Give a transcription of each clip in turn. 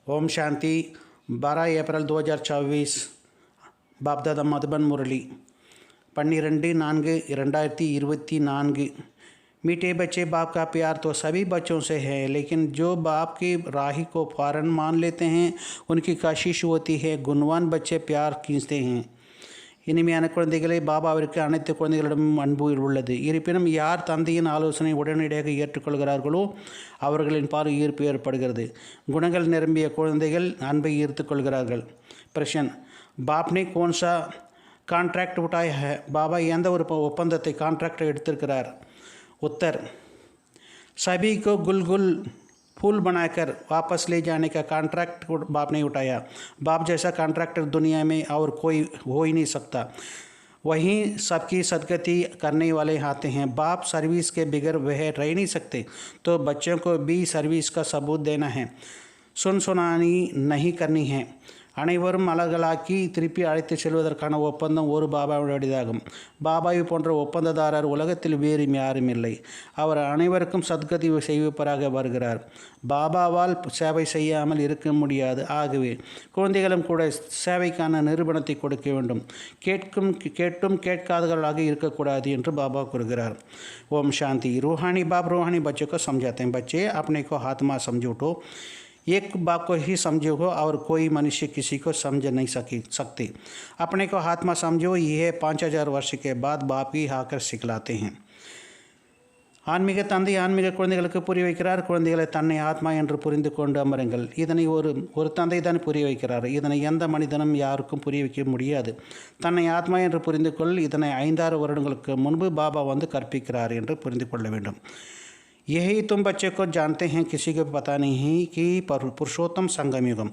ओम शांति। 12 अप्रैल 2024 बापदादा मधुबन मुरली 12/4/2024। मीठे बच्चे बाप का प्यार तो सभी बच्चों से है, लेकिन जो बाप की राही को फ़ौरन मान लेते हैं उनकी कशिश होती है। गुणवान बच्चे प्यार खींचते हैं। இனிமையான குழந்தைகளே, பாபாவிற்கு அனைத்து குழந்தைகளிடமும் அன்பு உள்ளது. இருப்பினும் யார் தந்தையின் ஆலோசனை உடனடியாக ஏற்றுக்கொள்கிறார்களோ அவர்களின் பால் ஈர்ப்பு ஏற்படுகிறது. குணங்கள் நிரம்பிய குழந்தைகள் அன்பை ஈர்த்து கொள்கிறார்கள். பிரஷன், बाप ने कौन सा कॉन्ट्रैक्ट उठाया है? बाबा எந்த ஒரு ஒப்பந்தத்தை கான்ட்ராக்ட் எடுத்திருக்கிறார்? उत्तर, सभी को गुल गुल फूल बनाकर वापस ले जाने का कॉन्ट्रैक्ट बाप ने उठाया। बाप जैसा कॉन्ट्रैक्टर दुनिया में और कोई हो ही नहीं सकता। वहीं सबकी सदगति करने वाले आते हैं। बाप सर्विस के बगैर वह रह नहीं सकते, तो बच्चों को भी सर्विस का सबूत देना है, सुनानी नहीं करनी है। அனைவரும் அழகலாக்கி திருப்பி அழைத்து செல்வதற்கான ஒப்பந்தம் ஒரு பாபாவுடையதாகும். பாபாவை போன்ற ஒப்பந்ததாரர் உலகத்தில் வேறு யாரும் இல்லை. அவர் அனைவருக்கும் சத்கதி செய்வப்பராக வருகிறார். பாபாவால் சேவை செய்யாமல் இருக்க முடியாது. ஆகவே குழந்தைகளும் கூட சேவைக்கான நிரூபணத்தை கொடுக்க வேண்டும். கேட்டும் கேட்காதவர்களாக இருக்கக்கூடாது என்று பாபா கூறுகிறார். ஓம் சாந்தி। रूहानी बाप रूहानी बच्चों को समझाते हैं, बच्चे अपने को आत्मा समझो तो एक बाप को ही समझो हो और कोई मनुष्य किसी को समझ नहीं सकते। अपने को आत्मा समझो, यह 5000 वर्ष के बाद बाप ही आकर सिखलाते हैं। ஆன்மீக தந்தை ஆன்மீக குழந்தைகளுக்கு புரிய வைக்கிறார். குழந்தைகளை தன்னை ஆத்மா என்று புரிந்து கொண்டு அமருங்கள். இதனை ஒரு தந்தை தான் புரிய வைக்கிறார். இதனை எந்த மனிதனும் யாருக்கும் புரிய வைக்க முடியாது. தன்னை ஆத்மா என்று புரிந்து கொள். இதனை 5-6 வருடங்களுக்கு முன்பு பாபா வந்து கற்பிக்கிறார் என்று புரிந்து கொள்ள வேண்டும். यही तुम बच्चे को जानते हैं, किसी को पता नहीं कि पुरुषोत्तम संगम युगम।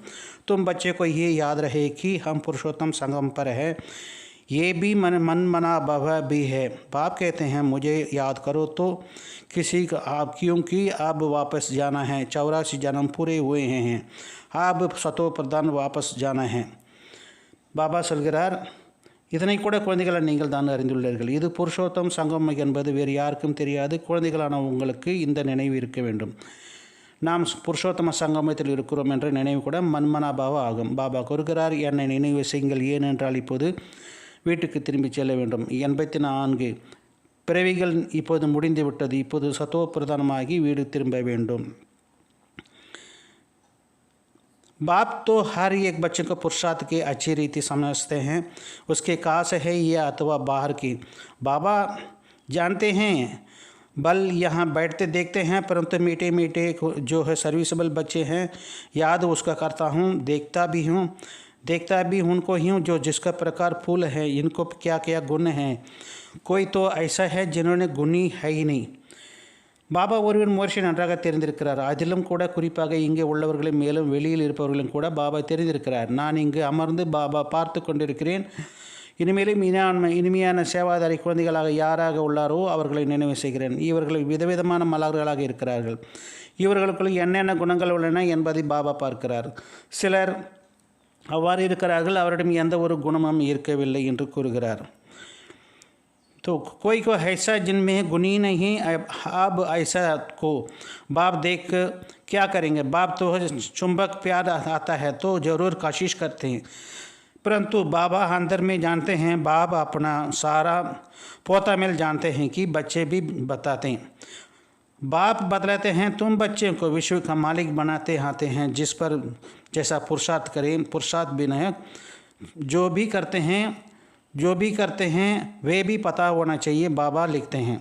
तुम बच्चे को ये याद रहे कि हम पुरुषोत्तम संगम पर है। ये भी मन मना भव भी है। बाप कहते हैं मुझे याद करो तो किसी का आप, क्योंकि अब वापस जाना है। 84 जन्म पूरे हुए हैं, अब सतो प्रधान वापस जाना है। बाबा சொல்கிறார், இதனை கூட குழந்தைகளை நீங்கள் தான் அறிந்துள்ளீர்கள். இது புருஷோத்தம் சங்கம் என்பது வேறு யாருக்கும் தெரியாது. குழந்தைகளான உங்களுக்கு இந்த நினைவு இருக்க வேண்டும். நாம் புருஷோத்தம சங்கமத்தில் இருக்கிறோம் என்ற நினைவு கூட மன்மனாபாவ ஆகும். பாபா கூறுகிறார், என்னை நினைவு செய்யுங்கள். ஏனென்றால் இப்போது வீட்டுக்கு திரும்பி செல்ல வேண்டும். 84 பிறவிகள் இப்போது முடிந்து விட்டது. இப்போது சத்தோ பிரதானமாகி வீடு திரும்ப வேண்டும். बाप तो हर एक बच्चे को पुरुषार्थ की अच्छी रीति समझते हैं, उसके काश है या अथवा बाहर की। बाबा जानते हैं, बल यहाँ बैठते देखते हैं, परंतु मीठे मीठे जो है सर्विसेबल बच्चे हैं, याद उसका करता हूँ, देखता भी उनको ही हूँ जो जिसका प्रकार फूल है। इनको क्या क्या गुण हैं? कोई तो ऐसा है जिन्होंने गुणी है ही नहीं। பாபா ஒருவன் மோர்ஷி நன்றாக தெரிந்திருக்கிறார். அதிலும் கூட குறிப்பாக இங்கே உள்ளவர்களும் மேலும் வெளியில் இருப்பவர்களும் கூட பாபா தெரிந்திருக்கிறார். நான் இங்கு அமர்ந்து பாபா பார்த்து கொண்டிருக்கிறேன். இனிமேலும் இனிமையான சேவாதாரி குழந்தைகளாக யாராக உள்ளாரோ அவர்களை நினைவு செய்கிறேன். இவர்கள் விதவிதமான மலர்களாக இருக்கிறார்கள். இவர்களுக்குள் என்னென்ன குணங்கள் உள்ளன என்பதை பாபா பார்க்கிறார். சிலர் அவ்வாறு இருக்கிறார்கள், அவரிடம் எந்த ஒரு குணமும் இருக்கவில்லை என்று கூறுகிறார். तो कोई को ऐसा जिनमें गुणी नहीं, अब ऐसा को बाप देख क्या करेंगे? बाप तो चुंबक प्यार आता है तो ज़रूर कोशिश करते हैं, परंतु बाबा अंदर में जानते हैं। बाप अपना सारा पोता मिल जानते हैं कि बच्चे भी बताते हैं। बाप बतलाते हैं, तुम बच्चे को विश्व का मालिक बनाते आते हैं, जिस पर जैसा पुरुषार्थ करें। पुरुषार्थ भी नहीं, जो भी करते हैं वे भी पता होना चाहिए, बाबा लिखते हैं।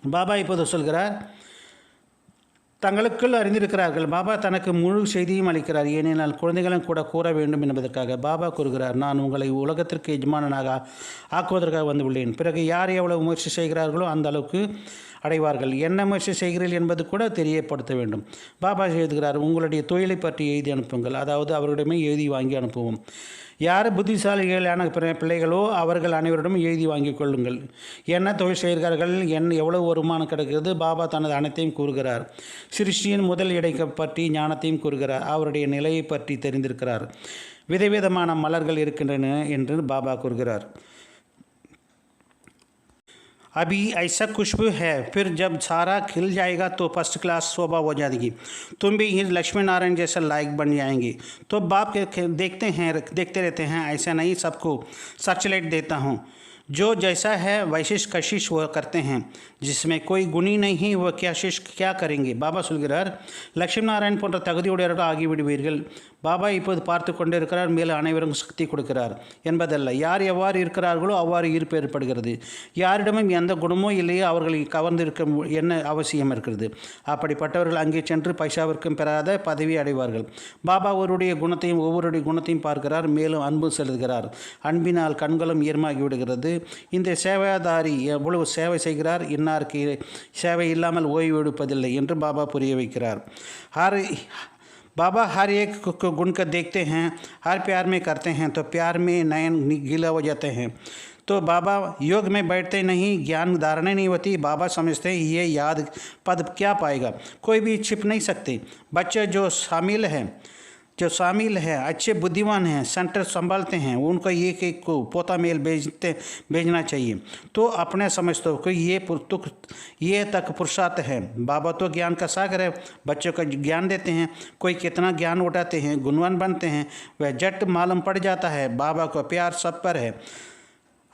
பாபா இப்போது சொல்கிறார், தங்களுக்குள் அறிந்திருக்கிறார்கள். பாபா தனக்கு முழு செய்தியும் அளிக்கிறார். ஏனென்றால் குழந்தைகளும் கூட கூற வேண்டும் என்பதற்காக. பாபா கூறுகிறார், நான் உங்களை உலகத்திற்கு எஜமானனாக ஆக்குவதற்காக வந்துள்ளேன். பிறகு யார் எவ்வளவு முயற்சி செய்கிறார்களோ அந்த அளவுக்கு அடைவார்கள். என்ன முயற்சி செய்கிறீர்கள் என்பது கூட தெரியப்படுத்த வேண்டும். பாபா எழுதுகிறார், உங்களுடைய தொழிலை பற்றி எழுதி அனுப்புங்கள். அதாவது அவர்களிடமே எழுதி வாங்கி அனுப்புவோம். யார் புத்திசாலிகளான பிள்ளைகளோ அவர்கள் அனைவரிடம் எழுதி வாங்கிக் கொள்ளுங்கள். என்ன தொழில் செய்கிறார்கள், எவ்வளவு வருமானம் கிடைக்கிறது. பாபா தனது அனைத்தையும் கூறுகிறார். சிருஷ்டியின் முதல் இடை பற்றி ஞானத்தையும் கூறுகிறார். அவருடைய நிலையை பற்றி தெரிந்திருக்கிறார். விதவிதமான மலர்கள் இருக்கின்றன என்று பாபா கூறுகிறார். अभी ऐसा खुशबू है, फिर जब सारा खिल जाएगा तो फर्स्ट क्लास शोभा हो जाएगी, तुम भी लक्ष्मी नारायण जैसा लायक बन जाएंगे। तो बाप के देखते रहते हैं, ऐसा नहीं सबको सर्चलाइट देता हूँ। जो जैसा है वैसे कशिश वो करते हैं, जिसमें कोई गुणी नहीं वो क्या करेंगे। பாபா சொல்கிறார், லட்சுமி நாராயண் போன்ற தகுதியுடையவர்கள் ஆகிவிடுவீர்கள். பாபா இப்போது பார்த்து கொண்டிருக்கிறார், மேலும் அனைவரும் சக்தி கொடுக்கிறார் என்பதல்ல. யார் எவ்வாறு இருக்கிறார்களோ அவ்வாறு ஈர்ப்பு ஏற்படுகிறது. யாரிடமும் எந்த குணமோ இல்லையோ அவர்களை கவர்ந்திருக்க என்ன அவசியம் இருக்கிறது. அப்படிப்பட்டவர்கள் அங்கே சென்று பைசாவிற்கும் பெறாத பதவி அடைவார்கள். பாபா ஒவ்வொருடைய குணத்தையும் பார்க்கிறார், மேலும் அன்பு செலுத்துகிறார். அன்பினால் கண்களும் ஈரமாகி விடுகிறது. இந்த சேவாதாரி எவ்வளவு சேவை செய்கிறார், இன்னாருக்கு சேவை இல்லாமல் ஓய்வு எடுப்பதில்லை என்று பாபா புரிய வைக்கிறார். बाबा हर एक गुण को देखते हैं, हर प्यार में करते हैं, तो प्यार में नयन गीला हो जाते हैं। तो बाबा योग में बैठते नहीं, ज्ञान धारणा नहीं होती। बाबा समझते हैं ये याद पद क्या पाएगा, कोई भी छिप नहीं सकते। बच्चे जो शामिल है अच्छे बुद्धिमान हैं, सेंटर संभालते हैं, उनको एक को पोता मेल भेजना चाहिए। तो अपने समझते हो कि ये तक पुरुषार्थ है। बाबा तो ज्ञान का सागर है, बच्चों को ज्ञान देते हैं, कोई कितना ज्ञान उठाते हैं, गुणवान बनते हैं, वह झट मालूम पड़ जाता है। बाबा को प्यार सब पर है।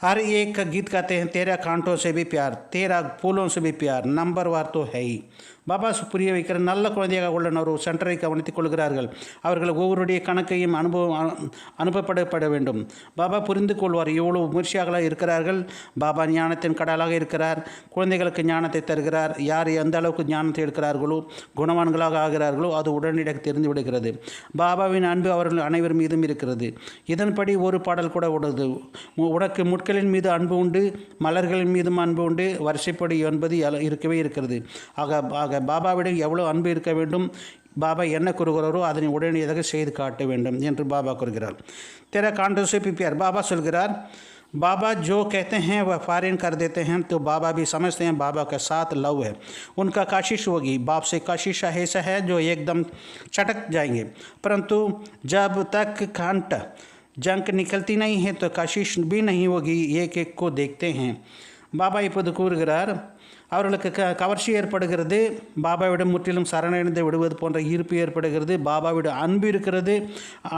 हर एक का गीत गाते हैं, तेरा कांटों से भी प्यार, तेरा फूलों से भी प्यार, नंबर वार तो है ही। பாபா புரிய வைக்கிற நல்ல குழந்தையாக உள்ள ஒரு சென்டரை கவனித்துக் கொள்கிறார்கள். அவர்கள் ஒவ்வொருடைய கணக்கையும் அனுப்பப்பட வேண்டும். பாபா புரிந்து கொள்வார், எவ்வளவு முயற்சியாக இருக்கிறார்கள். பாபா ஞானத்தின் கடலாக இருக்கிறார், குழந்தைகளுக்கு ஞானத்தை தருகிறார். யார் எந்த அளவுக்கு ஞானத்தை எடுக்கிறார்களோ, குணவான்களாக ஆகிறார்களோ அது உடனடியாக தெரிந்து விடுகிறது. பாபாவின் அன்பு அவர்கள் அனைவர் மீதும் இருக்கிறது. இதன்படி ஒரு பாடல் கூட உள்ளது, உனக்கு முட்களின் மீது அன்பு உண்டு, மலர்களின் மீதும் அன்பு உண்டு, வரிசைப்படி என்பது இருக்கவே இருக்கிறது. ஆக பாபாவிடம் எவ்வளோ அன்பு இருக்க வேண்டும், பாபா என்ன கூறுகிறாரோ அதனை உடனடியாக செய்து காட்ட வேண்டும் என்று பாபா கூறுகிறார். तेरा कांटों से भी प्यार, बाबा சொல்கிறார், बाबा जो कहते हैं वह फारिन कर देते हैं, तो बाबा भी समझते हैं बाबा के साथ लव है, उनका काशिश होगी। बाप से काशिश ऐसा है जो एकदम चटक जाएंगे, परंतु जब तक कांट जंक निकलती नहीं है तो काशिश भी नहीं होगी। एक को देखते हैं. பாபா இப்போது கூறுகிறார், அவர்களுக்கு கவர்ச்சி ஏற்படுகிறது, பாபாவிடம் முற்றிலும் சரணடைந்து விடுவது போன்ற ஈர்ப்பு ஏற்படுகிறது, பாபாவிடம் அன்பு இருக்கிறது.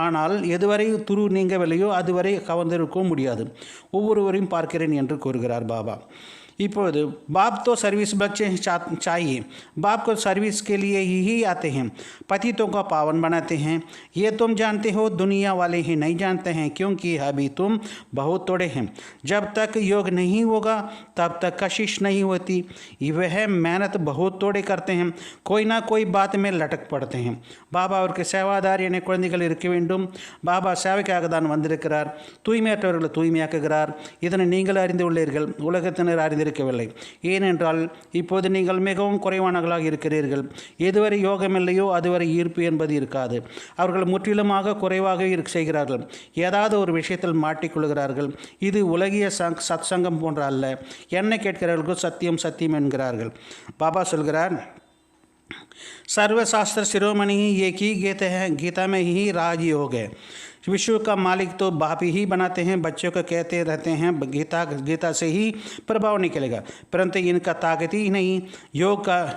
ஆனால் எதுவரை துரு நீங்கவில்லையோ அதுவரை கவர்ந்திருக்க முடியாது. ஒவ்வொருவரையும் பார்க்கிறேன் என்று கூறுகிறார் பாபா. இப்போது बाप तो सर्विस बच्चे चाहिए, बाप को सर्विस के लिए ही आते हैं, पतितों का पावन बनाते हैं। ये तुम जानते हो, दुनिया वाले ही नहीं जानते हैं, क्योंकि अभी तुम बहुत थोड़े हैं। जब तक योग नहीं होगा तब तक कशिश नहीं होती। वह मेहनत बहुत थोड़े करते हैं, कोई ना कोई बात में लटक पड़ते हैं। பாபா அவருக்கு சேவாதாரி என குழந்தைகள் இருக்க வேண்டும். பாபா சேவைக்காக தான் வந்திருக்கிறார், தூய்மையற்றவர்களை தூய்மையாக்குகிறார். இதனை நீங்கள் அறிந்துள்ளீர்கள், உலகத்தினர் அறிந்திருக்கவில்லை. ஏனென்றால் இப்போது நீங்கள் மிகவும் குறைவானவர்களாக இருக்கிறீர்கள். எதுவரை யோகமில்லையோ அதுவரை ஈர்ப்பு என்பது இருக்காது. அவர்கள் முற்றிலுமாக குறைவாக செய்கிறார்கள், ஏதாவது ஒரு விஷயத்தில் மாட்டிக்கொள்கிறார்கள். இது உலகிய சத்சங்கம் போன்ற அல்ல. என்ன கேட்கிறார்கள், சத்தியம் சத்தியம் என்கிறார்கள். பாபா சொல்கிறார், सर्वशास्त्र शिरोमणि ही एक ही गीता में ही राजयोग है। विश्व का मालिक तो बाप ही बनाते हैं, बच्चों को कहते रहते हैं गीता से ही प्रभाव निकलेगा, परंतु इनका ताकत ही नहीं।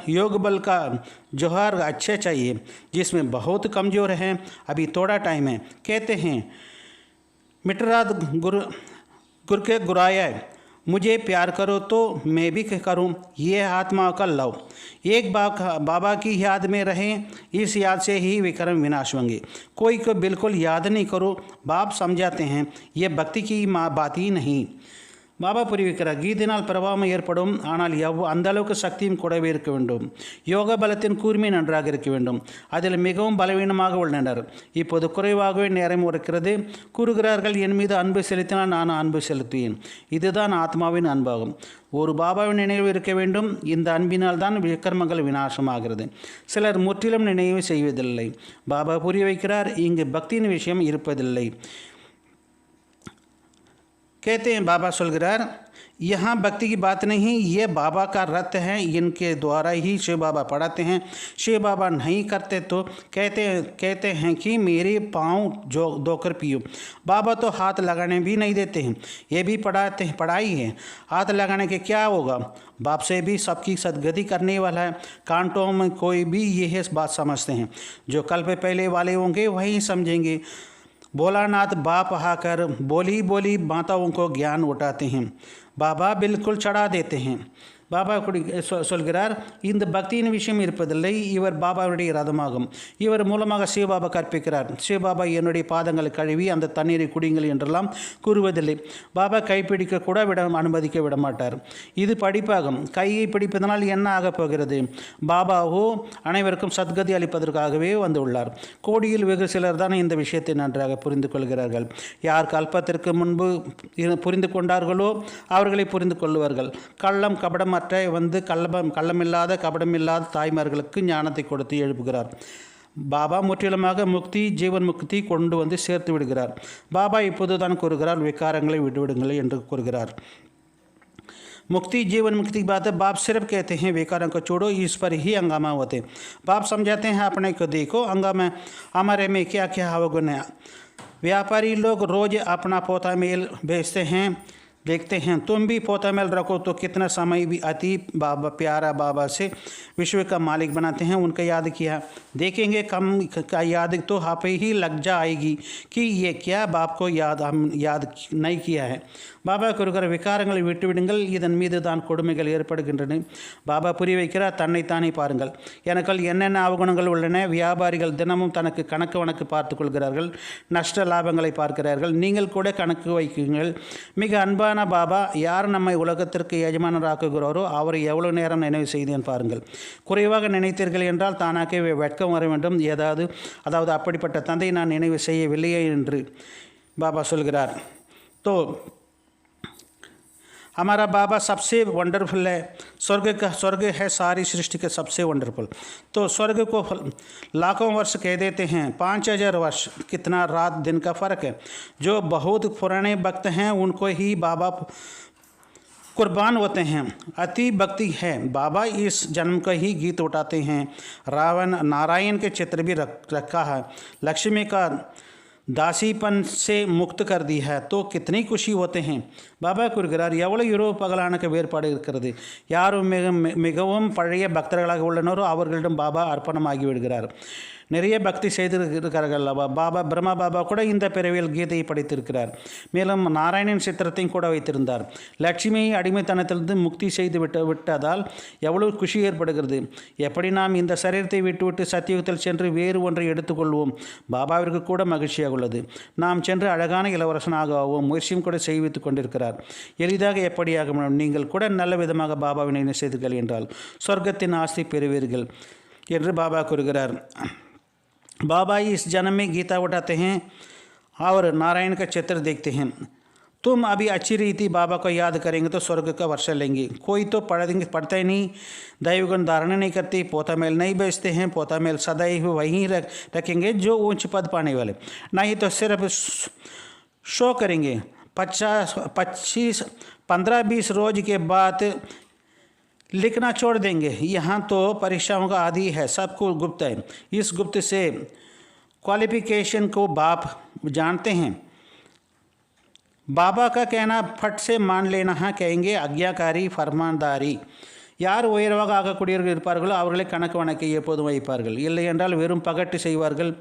योग बल का जोहर अच्छे चाहिए, जिसमें बहुत कमज़ोर है, अभी थोड़ा टाइम है। कहते हैं मिटराद गुर के गुराया, मुझे प्यार करो तो मैं भी करूं, ये आत्मा का लव। एक बाबा की याद में रहें, इस याद से ही विक्रम विनाश होंगे। कोई को बिल्कुल याद नहीं करो, बाप समझाते हैं ये भक्ति की बात ही नहीं। பாபா புரிவிக்கிறார், கீதையினால் பிரபாவம் ஏற்படும், ஆனால் அந்த அளவுக்கு சக்தியும் கூடவே இருக்க வேண்டும். யோக பலத்தின் கூர்மை நன்றாக இருக்க வேண்டும். அதில் மிகவும் பலவீனமாக உள்ளனர். இப்போது குறைவாகவே நேரம் இருக்கிறது. கூறுகிறார்கள், என் மீது அன்பு செலுத்தினால் நான் அன்பு செலுத்துவேன். இதுதான் ஆத்மாவின் அன்பாகும். ஒரு பாபாவின் நினைவு இருக்க வேண்டும். இந்த அன்பினால் தான் விக்ரமங்கள் விநாசமாகிறது. சிலர் முற்றிலும் நினைவு செய்வதில்லை. பாபா புரிய வைக்கிறார், இங்கு பக்தியின் விஷயம் இருப்பதில்லை. कहते हैं बाबा सुलगरार, यहाँ भक्ति की बात नहीं, ये बाबा का रथ है, इनके द्वारा ही शिव बाबा पढ़ाते हैं। शिव बाबा नहीं करते तो कहते हैं कि मेरे पाँव जो धोकर पियो। बाबा तो हाथ लगाने भी नहीं देते हैं, ये भी पढ़ाते हैं, पढ़ाई है। हाथ लगाने के क्या होगा, बाप से भी सबकी सदगति करने वाला है। कांटों में कोई भी यह बात समझते हैं, जो कल पे पहले वाले होंगे वही समझेंगे। भोलानाथ बाप आकर बोली बोली माताओं को ज्ञान उठाते हैं, बाबा बिल्कुल चढ़ा देते हैं। பாபா சொல்கிறார், இந்த பக்தியின் விஷயம் இருப்பதில்லை, இவர் பாபாவுடைய ரதமாகும். இவர் மூலமாக சிவபாபா கற்பிக்கிறார். சிவபாபா என்னுடைய பாதங்களை கழுவி அந்த தண்ணீரை குடிங்கள் என்றெல்லாம் கூறுவதில்லை. பாபா கைப்பிடிக்க கூட அனுமதிக்க விட மாட்டார். இது படிப்பாகும். கையை பிடிப்பதனால் என்ன ஆகப் போகிறது? பாபாவோ அனைவருக்கும் சத்கதி அளிப்பதற்காகவே வந்துள்ளார். கோடியில் வெகு சிலர் தான் இந்த விஷயத்தை நன்றாக புரிந்து கொள்கிறார்கள். யார் கல்பத்திற்கு முன்பு புரிந்து கொண்டார்களோ அவர்களை புரிந்து கொள்வார்கள். கள்ளம் கபடம் வந்து கள்ளமில்லாத கபடமில்லாத தாய்மார்களுக்கு ஞானத்தை கொடுத்து எழுப்புகிறார். பாபா முற்றிலுமாக முக்தி, ஜீவன் முக்தி கொண்டு வந்து சேர்த்து விடுகிறார். பாபா இப்போது தான் கூறுகிறார், விகாரங்களை விட்டுவிடுங்கள் என்று கூறுகிறார். मुक्ति जीवन मुक्ति की बात है। बाप सिर्फ कहते हैं विकारों को छोड़ो, इस पर ही हंगामा होते। बाप समझाते हैं अपने को देखो, हंगामा हमारे में क्या क्या अवगुण है। व्यापारी लोग रोज अपना पोता मेल बेचते हैं, देखते हैं। तुम भी पोता मेल रखो तो कितना समय भी अति बाबा प्यारा बाबा से विश्व का मालिक बनाते हैं। उनका याद किया देखेंगे, कम का याद तो आप ही लग जाएगी कि ये क्या बाप को हम याद नहीं किया है। பாபா கூறுகிற விகாரங்களை விட்டுவிடுங்கள், இதன் மீது தான் கொடுமைகள் ஏற்படுகின்றன. பாபா புரிய வைக்கிறார், தன்னைத்தானே பாருங்கள். எனக்குள் என்னென்ன அவகுணங்கள் உள்ளன. வியாபாரிகள் தினமும் தனக்கு கணக்கு வணக்கு பார்த்து கொள்கிறார்கள், நஷ்ட லாபங்களை பார்க்கிறார்கள். நீங்கள் கூட கணக்கு வைக்குங்கள். மிக அன்பான பாபா யார் நம்மை உலகத்திற்கு எஜமானராக்குகிறாரோ அவரை எவ்வளவு நேரம் நினைவு செய்தேன் பாருங்கள். குறைவாக நினைத்தீர்கள் என்றால் தானாகவே வெட்கம் வர வேண்டும். அதாவது அப்படிப்பட்ட தந்தை நான் நினைவு செய்யவில்லையே என்று பாபா சொல்கிறார். तो हमारा बाबा सबसे वंडरफुल है। स्वर्ग है सारी सृष्टि के सबसे वंडरफुल। तो स्वर्ग को लाखों वर्ष कह देते हैं, 5000 वर्ष कितना रात दिन का फ़र्क है। जो बहुत पुराने भक्त हैं उनको ही बाबा कुर्बान होते हैं। अति भक्ति है। बाबा इस जन्म का ही गीत उठाते हैं। रावण नारायण के चित्र भी रखा है। लक्ष्मी का दासीपन से मुक्त कर दी है तो कितनी खुशी होते हैं. பாபா கூறுகிறார், எவ்வளவு இரவு பகலான வேறுபாடு இருக்கிறது. யாரும் மிகவும் பழைய பக்தர்களாக உள்ளனரோ அவர்களிடம் பாபா அர்ப்பணமாகி விடுகிறார். நிறைய பக்தி செய்திருக்கிறார்கள். பாபா பிரம்மா பாபா கூட இந்த பிறவியில் கீதையை படித்திருக்கிறார். மேலும் நாராயணன் சித்திரத்தையும் கூட வைத்திருந்தார். லட்சுமியை அடிமைத்தனத்திலிருந்து முக்தி செய்து விட்டதால் எவ்வளவு குஷி ஏற்படுகிறது. எப்படி நாம் இந்த சரீரத்தை விட்டுவிட்டு சத்தியுகத்தில் சென்று வேறு ஒன்றை எடுத்துக்கொள்வோம். பாபாவிற்கு கூட மகிழ்ச்சியாக உள்ளது. நாம் சென்று அழகான இளவரசனாக ஆவோம். முயற்சியும் கூட செய்வித்துக் கொண்டிருக்கிறார். எளிதாக எப்படியாக நீங்கள் கூட நல்ல விதமாக பாபாவை நினைவு செய்தீர்கள் என்றால் சொர்க்கத்தின் ஆஸ்தி பெறுவீர்கள் என்று பாபா கூறுகிறார். बाबा इस जन्म में गीता उठाते हैं और नारायण का चित्र देखते हैं. तुम अभी अच्छी रीति बाबा को याद करेंगे तो स्वर्ग का वर्षा लेंगे. कोई तो पढ़ता ही नहीं, दैवगुण धारण नहीं करते, पोता मेल नहीं बेचते हैं. पोता मेल सदैव वहीं रखेंगे जो ऊंच पद पाने वाले, नहीं तो सिर्फ शो करेंगे. 15-20 रोज के बाद लिखना छोड़ देंगे. यहाँ तो परीक्षाओं का आदि है, सबको गुप्त है. इस गुप्त से क्वालिफिकेशन को बाप जानते हैं. बाबा का कहना फट से मान लेना है. कहेंगे आज्ञाकारी फरमानदारी. யார் உயர்வாக ஆகக்கூடியவர்கள் இருப்பார்களோ அவர்களை கணக்கு வணக்கை எப்போதும் வைப்பார்கள். இல்லை என்றால் வெறும் பகட்டு செய்வார்கள்.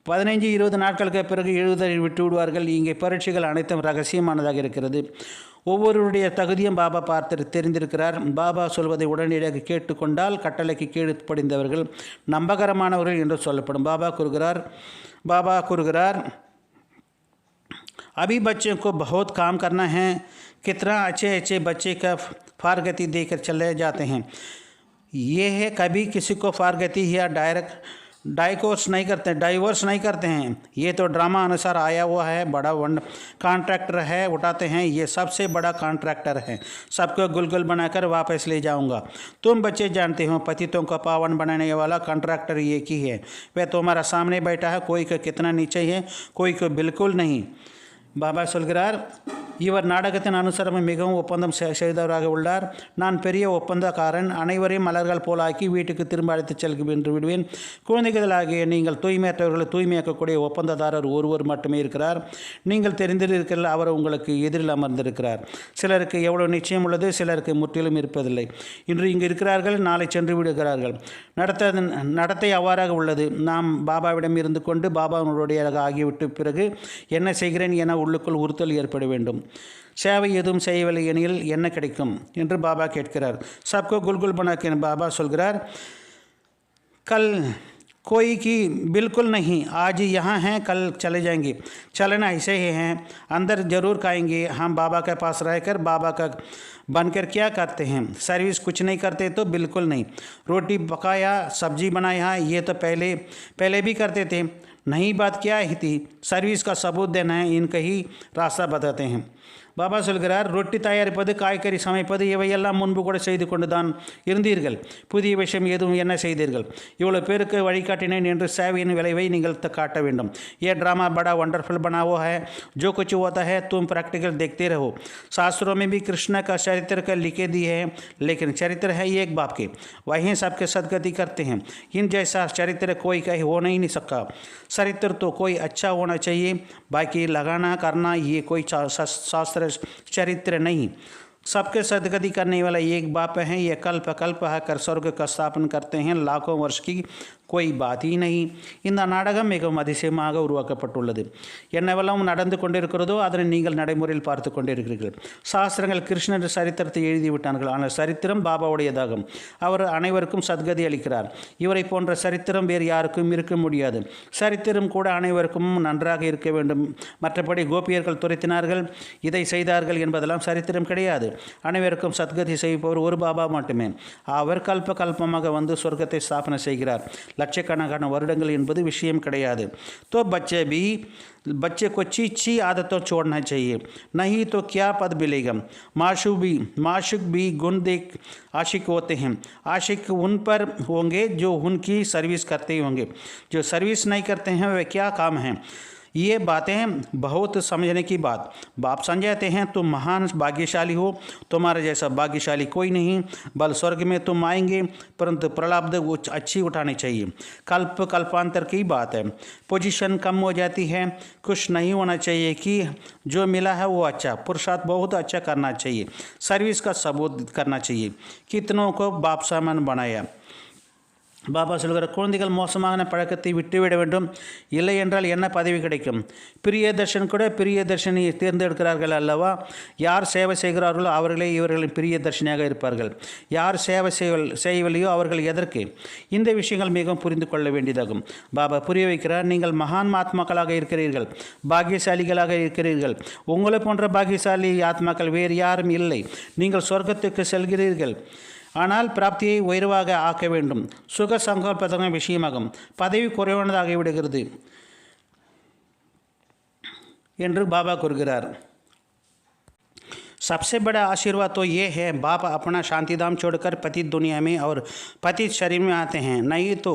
15-20 நாட்களுக்கு பிறகு எழுதலை விட்டு விடுவார்கள். இங்கே பரீட்சைகள் அனைத்தும் ரகசியமானதாக இருக்கிறது. ஒவ்வொருவருடைய தகுதியும் பாபா பார்த்து தெரிந்திருக்கிறார். பாபா சொல்வதை உடனடியாக கேட்டுக்கொண்டால் கட்டளைக்கு கீழ்ப்படிந்தவர்கள் நம்பகரமானவர்கள் என்று சொல்லப்படும். பாபா கூறுகிறார் अभी बच्चों को बहुत काम करना है. कितना अच्छे बच्चे का फारगति देकर चले जाते हैं. ये है कभी किसी को फारगति या डाइवोर्स नहीं करते हैं. ये तो ड्रामा अनुसार आया हुआ है. बड़ा कॉन्ट्रैक्टर है, उठाते हैं. ये सबसे बड़ा कॉन्ट्रैक्टर है. सबको गुलगुल बनाकर वापस ले जाऊंगा. तुम बच्चे जानते हो पतितों का पावन बनाने वाला कॉन्ट्रैक्टर एक ही है. वह तुम्हारा सामने बैठा है. कोई को कितना नीचे है, कोई को बिल्कुल नहीं. बाबा சொல்கிறார், இவர் நாடகத்தின் அனுசரம் மிகவும் ஒப்பந்தம் செய்தவராக உள்ளார். நான் பெரிய ஒப்பந்தக்காரன், அனைவரையும் மலர்கள் போலாக்கி வீட்டுக்கு திரும்ப அழைத்து சென்று விடுவேன். குழந்தைகளாகிய நீங்கள் தூய்மையற்றவர்களை தூய்மையாக்கக்கூடிய ஒப்பந்ததாரர் ஒருவர் மட்டுமே இருக்கிறார். நீங்கள் தெரிந்திருக்கிற அவர் உங்களுக்கு எதிரில் அமர்ந்திருக்கிறார். சிலருக்கு எவ்வளவு நிச்சயம் உள்ளது, சிலருக்கு முற்றிலும் இருப்பதில்லை. இன்று இங்கு இருக்கிறார்கள், நாளை சென்று விடுகிறார்கள். நடத்தை அவ்வாறாக உள்ளது. நாம் பாபாவிடம் இருந்து கொண்டு பாபாவுடையதாக ஆகிவிட்ட பிறகு என்ன செய்கிறேன் என உள்ளுக்குள் உறுத்தல் ஏற்பட வேண்டும். சேவை எதுவும் செய்யவில்லை எனில் என்ன கிடைக்கும் என்று பாபா கேட்கிறார். சப்கோ குல்குல் பனாக்கே பாபா சொல்கிறார், கல் कोई की बिल्कुल नहीं, आज यहाँ हैं कल चले जाएंगे, चलना ऐसे ही हैं, अंदर ज़रूर खाएंगे। हम बाबा के पास रहकर बाबा का बनकर क्या करते हैं, सर्विस कुछ नहीं करते तो बिल्कुल नहीं। रोटी पकाया, सब्जी बनाया, ये तो पहले भी करते थे, नई बात क्या ही थी, सर्विस का सबूत देना है, इनका ही रास्ता बताते हैं। பாபா சொல்கிறார், ரொட்டி தயாரிப்பது, காய்கறி சமைப்பது இவையெல்லாம் முன்பு கூட செய்து கொண்டு தான் இருந்தீர்கள். புதிய விஷயம் எதுவும் என்ன செய்தீர்கள்? இவ்வளோ பேருக்கு வழிகாட்டினேன் என்று சேவையின் விளைவை நீங்கள் காட்ட வேண்டும். ये ड्रामा बड़ा वंडरफुल बना हुआ है, जो कुछ होता है तुम प्रैक्टिकल देखते रहो। शास्त्रों में भी कृष्ण का चरित्र का लिखे दिए हैं, लेकिन चरित्र है एक बाप के, वहीं सबके सदगति करते हैं। इन जैसा चरित्र कोई कहीं हो नहीं सकता। चरित्र तो कोई अच्छा होना चाहिए, बाकी लगाना करना ये कोई शास्त्र चरित्र नहीं। सबके सदगति करने वाला एक बाप है। ये कल्प कर स्वर्ग का स्थापन करते हैं, लाखों वर्ष की कोई बात ही नहीं। இந்த நாடகம் மிகவும் அதிசயமாக உருவாக்கப்பட்டுள்ளது. என்னவெல்லாம் நடந்து கொண்டிருக்கிறதோ அதனை நீங்கள் நடைமுறையில் பார்த்து கொண்டிருக்கிறீர்கள். சாஸ்திரங்கள் கிருஷ்ணர் சரித்திரத்தை எழுதிவிட்டார்கள், ஆனால் சரித்திரம் பாபாவுடையதாகும். அவர் அனைவருக்கும் சத்கதி அளிக்கிறார். இவரை போன்ற சரித்திரம் வேறு யாருக்கும் இருக்க முடியாது. சரித்திரம் கூட அனைவருக்கும் நன்றாக இருக்க வேண்டும். மற்றபடி கோபியர்கள் துரைத்தினார்கள், இதை செய்தார்கள் என்பதெல்லாம் சரித்திரம் கிடையாது. அனைவருக்கும் சத்கதி செய்பவர் ஒரு பாபா மட்டுமே. அவர் கல்பமாக வந்து சொர்க்கத்தை ஸ்தாபனை செய்கிறார். லட்சக்கணக்கான வருடங்கள் என்பது விஷயம் கிடையாது. तो बच्चे को अच्छी आदतों छोड़ना चाहिए, नहीं तो क्या पद मिलेगा। माशुक भी गुण देख आशिक होते हैं। आशिक उन पर होंगे जो उनकी सर्विस करते होंगे, जो सर्विस नहीं करते हैं वे क्या काम हैं। ये बातें बहुत समझने की बात। बाप समझाते हैं तुम महान भाग्यशाली हो, तुम्हारे जैसा भाग्यशाली कोई नहीं। बल स्वर्ग में तुम आएंगे, परंतु प्रलाब्ध अच्छी उठानी चाहिए। कल्पांतर की बात है। पोजीशन कम हो जाती है, खुश नहीं होना चाहिए कि जो मिला है वो अच्छा। पुरुषार्थ बहुत अच्छा करना चाहिए, सर्विस का सबूत करना चाहिए। कितनों को बाप सामान बनाया। பாபா சொல்கிற, குழந்தைகள் மோசமான பழக்கத்தை விட்டுவிட வேண்டும், இல்லை என்றால் என்ன பதவி கிடைக்கும்? பிரியதர்ஷன் கூட பிரியதர்ஷினி தேர்ந்தெடுக்கிறார்கள் அல்லவா? யார் சேவை செய்கிறார்களோ அவர்களே இவர்களின் பிரியதர்ஷினியாக இருப்பார்கள். யார் சேவை செய்யவில்லையோ அவர்கள் எதற்கு? இந்த விஷயங்கள் மிகவும் புரிந்து கொள்ள வேண்டியதாகும். பாபா புரிய வைக்கிறார், நீங்கள் மகான் ஆத்மாக்களாக இருக்கிறீர்கள், பாக்கியசாலிகளாக இருக்கிறீர்கள். உங்களை போன்ற பாக்கியசாலி ஆத்மாக்கள் வேறு யாரும் இல்லை. நீங்கள் சொர்க்கத்துக்கு செல்கிறீர்கள், ஆனால் பிராப்தியை உயர்வாக ஆக்க வேண்டும். சுக சங்கல்பத்தான விஷயமாகும். பதவி குறைவானதாகிவிடுகிறது என்று பாபா கூறுகிறார். सबसे बड़ा आशीर्वाद तो ये है, बाप अपना शांतिधाम छोड़कर पतित दुनिया में और पतित शरीर में आते हैं। नहीं तो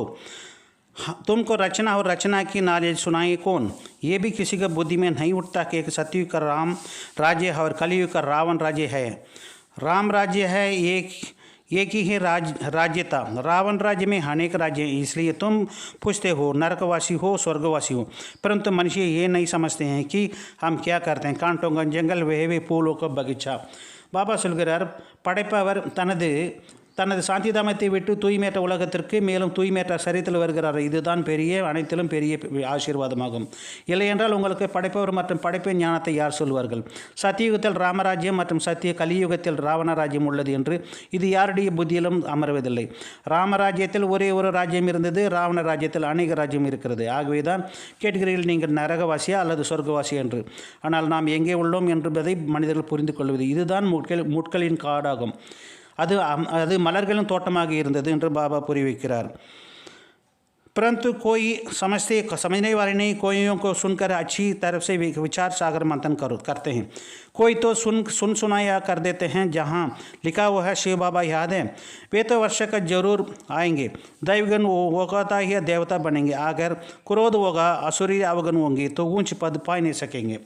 तुमको रचना और रचना की नॉलेज सुनाए कौन? ये भी किसी का बुद्धि में नहीं उठता कि एक सतयुग का राम राज्य है और कलयुग का रावण राज्य है। राम राज्य है एक ही है राज्य था, रावण राज्य में अनेक राज्य हैं। इसलिए तुम पूछते हो नरकवासी हो स्वर्गवासी हो, परंतु मनुष्य ये नहीं समझते हैं कि हम क्या करते हैं। कांटों का जंगल वे फूलों का बगीचा। பாபா சொல்கிறார், படைப்பவர் தனது சாந்திதாமத்தை விட்டு தூய்மையற்ற உலகத்திற்கு மேலும் தூய்மையற்ற சரீரத்தில் வருகிறார். இதுதான் அனைத்திலும் பெரிய ஆசீர்வாதமாகும். இல்லையென்றால் உங்களுக்கு படைப்பவர் மற்றும் படைப்பின் ஞானத்தை யார் சொல்வார்கள்? சத்தியுகத்தில் ராமராஜ்யம் மற்றும் சத்திய கலியுகத்தில் ராவண ராஜ்யம் உள்ளது என்று இது யாருடைய புத்தியிலும் அமர்வதில்லை. ராமராஜ்யத்தில் ஒரே ஒரு ராஜ்யம் இருந்தது, ராவண ராஜ்யத்தில் அநேக ராஜ்யம் இருக்கிறது. ஆகவே தான் கேட்கிறீர்கள், நீங்கள் நரகவாசியா அல்லது சொர்க்கவாசி என்று. ஆனால் நாம் எங்கே உள்ளோம் என்பதை மனிதர்கள் புரிந்து கொள்வது. இதுதான் முட்களின் காடாகும். அது மலர்களின் தோட்டமாக இருந்தது என்று பாபா புரி வைக்கிறார். परंतु कोई समझने वाले नहीं, कोईयों को सुनकर अच्छी तरफ से विचार सागर मंथन करते हैं। कोई तो सुनाया कर देते हैं, जहाँ लिखा हुआ है शिव बाबा याद है, वे तो वर्ष का जरूर आएंगे। दैवगण होगा ही देवता बनेंगे, अगर क्रोध होगा असुरी अवगण होंगे तो ऊंच पद पा नहीं सकेंगे।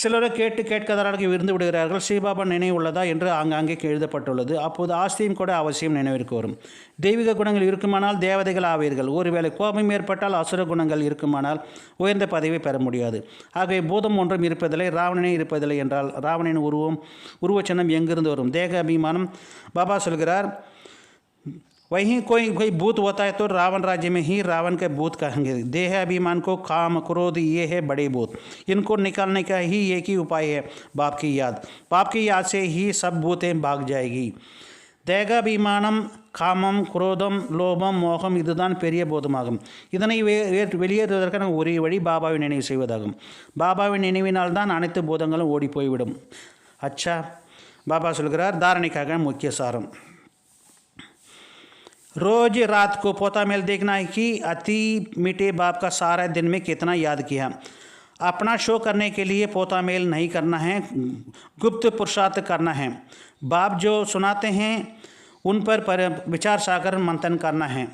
சிலர் கேட்காதவர்களுக்கு இருந்து விடுகிறார்கள். ஸ்ரீபாபா நினைவு உள்ளதா என்று ஆங்காங்கே எழுதப்பட்டுள்ளது. அப்போது ஆஸ்தியும் கூட அவசியம் நினைவிற்கு வரும். தெய்வீக குணங்கள் இருக்குமானால் தேவதைகள் ஆவீர்கள். ஒருவேளை கோபம் ஏற்பட்டால் அசுர குணங்கள் இருக்குமானால் உயர்ந்த பதவியை பெற முடியாது. ஆகவே பூதம் ஒன்றும் இருப்பதில்லை, ராவணனே இருப்பதில்லை என்றால் ராவணனின் உருவச்சின்னம் எங்கிருந்து வரும்? தேக அபிமானம். பாபா சொல்கிறார், वहीं कोई भूत होता है तो रावण राज्य में ही रावण के भूत कहेंगे. देह अभिमान को काम क्रोध ये है बड़े भूत. इनको निकालने का ही एक ही उपाय है, बाप की याद. बाप की याद से ही सब भूतें भाग जाएगी. தேகாபிமானம், காமம், குரோதம், லோபம், மோகம் இதுதான் பெரிய பூதமாகும். இதனை வெளியேறுவதற்கான ஒரே வழி பாபாவை நினைவு செய்வதாகும். பாபாவின் நினைவினால் தான் அனைத்து பூதங்களும் ஓடி போய்விடும். அச்சா, பாபா சொல்கிறார், தாரணைக்காக முக்கிய சாரம். रोज रात को पोता मेल देखना है कि अति मीठे बाप का सारा दिन में कितना याद किया. अपना शो करने के लिए पोता मेल नहीं करना है, गुप्त पुरुषार्थ करना है. बाप जो सुनाते हैं उन पर विचार सागर मंथन करना है.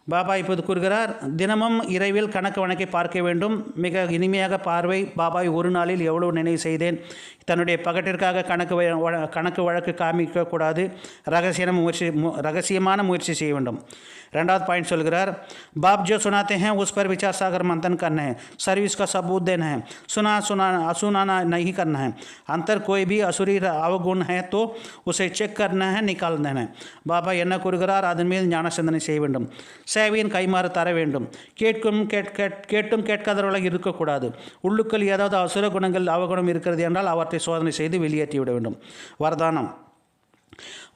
பாபா இப்போது கூறுகிறார், தினமும் இரவில் கணக்கு வழக்கை பார்க்க வேண்டும். மிக இனிமையாக பார்வை. பாபாவை ஒரு நாளில் எவ்வளவு நினைவு செய்தேன். தன்னுடைய பகட்டிற்காக கணக்கு வழக்கு காமிக்கக்கூடாது. ரகசியமான முயற்சி செய்ய வேண்டும். ரெண்டாவது பாயிண்ட் சொல்கிறார், बाप जो सुनाते हैं उस पर विचार सागर मंथन करना है, सर्विस का सबूत देना है, सुनाना नहीं करना है. अंतर कोई भी असुरी अवगुण है तो उसे செக் करना है, निकाल देना है. பாபா என்ன கூறுகிறார், அதன் மீது ஞான சிந்தனை செய்ய வேண்டும். சேவையின் கைமாறு தர வேண்டும். கேட்டும் கேட்காதவர்களாக இருக்கக்கூடாது. உள்ளுக்குள் ஏதாவது அசுர குணங்கள் அவகுணம் இருக்கிறது என்றால் அவற்றை சோதனை செய்து வெளியேற்றிவிட வேண்டும். वरदानम.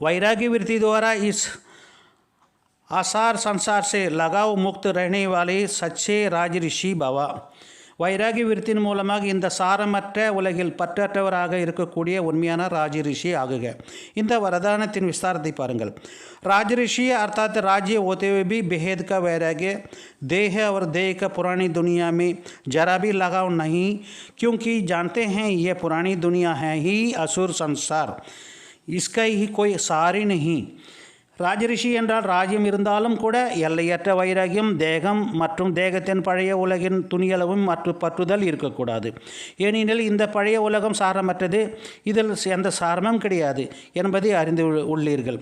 वैराग्य वृत्ति द्वारा इस आसार संसार से लगाव मुक्त रहने वाले सच्चे राज ऋषि बाबा. வைராகி விருத்தின் மூலமாக இந்த சாரமற்ற உலகில் பற்றற்றவராக இருக்கக்கூடிய உண்மையான ராஜ ரிஷி ஆகுக. இந்த வரதானத்தின் விஸ்தாரத்தை பாருங்கள். राज ऋषि अर्थात राज्य होते हुए भी बेहद का वैराग्य, देह और देह का पुरानी दुनिया में जरा भी लगाव नहीं, क्योंकि जानते हैं ये पुरानी दुनिया है ही असुर संसार, इसका ही कोई सार ही नहीं. ராஜரிஷி என்றால் ராஜ்யம் இருந்தாலும் கூட எல்லையற்ற வைராகியம், தேகம் மற்றும் தேகத்தின் பழைய உலகின் துணியளவும் மற்றும் பற்றுதல் இருக்கக்கூடாது. ஏனெனில் இந்த பழைய உலகம் சாரமற்றது, இதில் எந்த சாரமும் கிடையாது என்பதை அறிந்து உள்ளீர்கள்.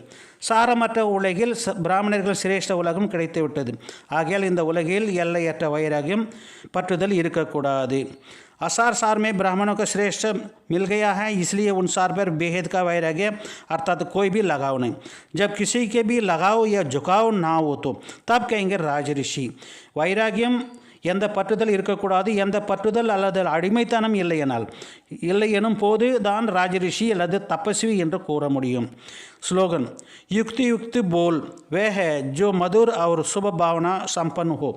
சாரமற்ற உலகில் பிராமணர்கள் சிரேஷ்ட உலகம் கிடைத்துவிட்டது. ஆகையால் இந்த உலகில் எல்லையற்ற வைராகியம், பற்றுதல் இருக்கக்கூடாது. असार सार में ब्राह्मणों का श्रेष्ठ मिल गया है, इसलिए उन सार पर बेहद का वैराग्य अर्थात कोई भी लगाव नहीं. जब किसी के भी लगाव या झुकाव ना हो तो तब कहेंगे राज ऋषि. வைராகியம் எந்த பற்றுதல் இருக்கக்கூடாது, எந்த பற்றுதல் அல்லது அடிமைத்தனம் இல்லை எனும் போது தான் ராஜரிஷி அல்லது தபஸ்வி என்று கூற முடியும். ஸ்லோகன். युक्ति युक्त बोल वह है जो मधुर और शुभ भावना संपन्न हो.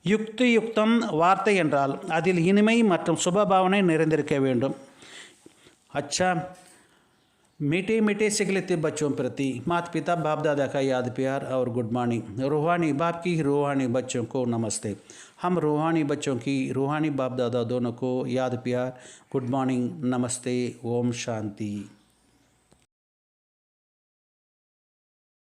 யுக்தி யுக்தம் வார்த்தை என்றால் அதில் இனிமை மற்றும் சுபபாவனை நிறைந்திருக்க வேண்டும். अच्छा, मीठे मीठे सिखलेते बच्चों प्रति माता पिता बाप दादा का याद प्यार और गुड मॉर्निंग. रूहानी बाप की रूहानी बच्चों को नमस्ते. हम रूहानी बच्चों की रूहानी बाप दादा दोनों को याद प्यार, गुड मॉर्निंग, नमस्ते, ओम शांति.